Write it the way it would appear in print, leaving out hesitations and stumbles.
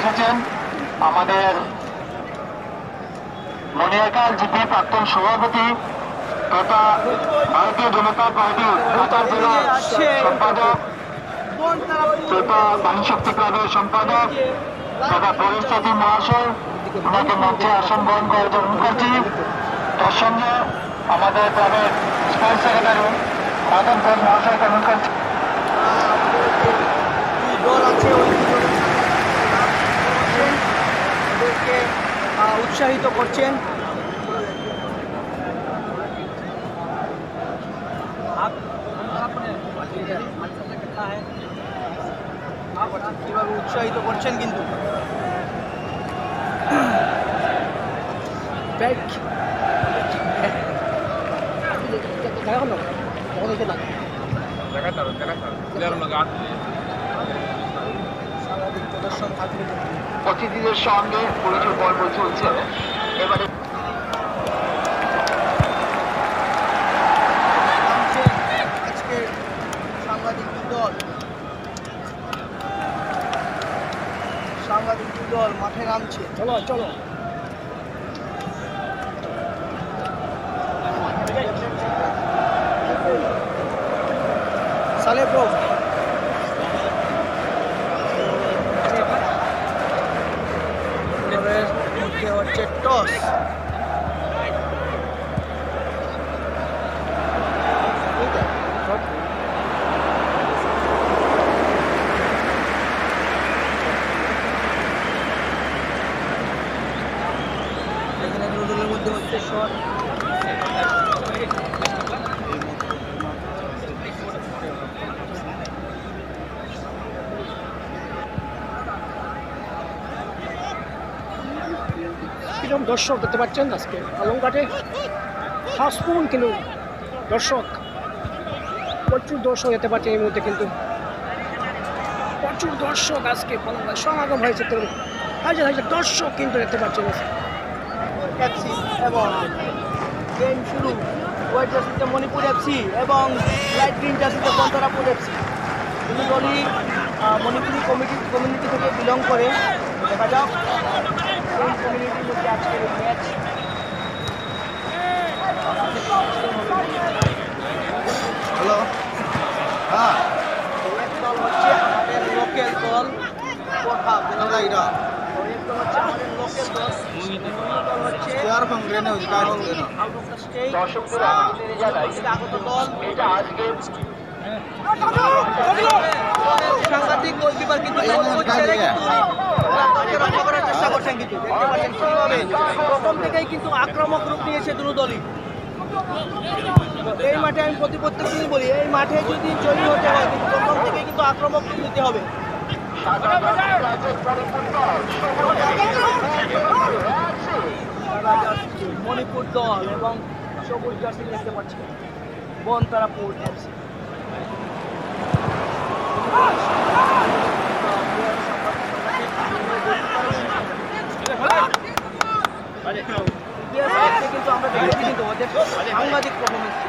এসেছেন আমাদের মনিয়াকাল জিপি প্রাক্তন সভাপতি তথা ভারতীয় জনতা পার্টির ঢাকা জেলা সম্পাদক তথা বাণী শক্তি ক্লাবের সম্পাদক তথা পরিস্থিতি মহাশয়, ওনাকে মঞ্চে আসন গ্রহণ করে গ্রহণ করছি। তার সঙ্গে আমাদের ক্লাবের স্পোর্টস সেক্রেটারি মদন ঘোষ মহাশয় গ্রহণ করছি। দল আছে ওদেরকে উৎসাহিত করছেন। কিভাবে উৎসাহিত করছেন কিন্তু অতিথিদের সঙ্গে পরিচয় পর্ব চলছে। এবারে আজকের সাংবাদিক দল মাঠে নামছে। চলো চলো সালে ব্রো হচ্ছে টস। এখানে দুদলের মধ্যে হচ্ছে শট। কিরকম দর্শক দেখতে পাচ্ছেন আজকে আলমঘাটে হাউসফুল, কিন্তু দর্শক প্রচুর দর্শক যেতে পারছে এই মুহূর্তে, কিন্তু প্রচুর দর্শক আজকে সমাগম হয়েছে। তো হাজার হাজার দর্শক কিন্তু দেখতে পাচ্ছেন এবং গেম শুরু। হোয়াইট জার্সিতে মণিপুর এফসি এবং লাইট গ্রিন জার্সিতে বন্তরাপুর এফসি। দুটো দলই মণিপুরি কমিউনিটি থেকে বিলং করে। দেখা যাক কোন কমিউনিটির মধ্যে আজকের ম্যাচ। হ্যালো, হ্যাঁ, এক দল হচ্ছে আমাদের লোকাল দল কোঠা বেলাইরা, এক দল হচ্ছে আমাদের লোকাল দল, অন্য দল হচ্ছে আউট অফ দ্য স্টেট আগত দল। এটা আজকে সাংঘাতিক গোলকিপার কিন্তু রক্ষা করার চেষ্টা করছেন, কিন্তু দেখতে পাচ্ছেন কিভাবে প্রথম থেকেই কিন্তু আক্রমক রূপ নিয়েছে দুটো দলই। এই মাঠে আমি প্রত্যেক দিনই বলি, এই মাঠে যদি জয়ী হতে হয় কিন্তু প্রথম থেকেই কিন্তু আক্রমক রূপ নিতে হবে। মণিপুর দল এবং সবুজ জার্সি দেখতে পাচ্ছি বনতারাপুর এফসি। কিন্তু আমরা দেখেছি কিন্তু ওদের সাংঘাতিক পারফরমেন্স।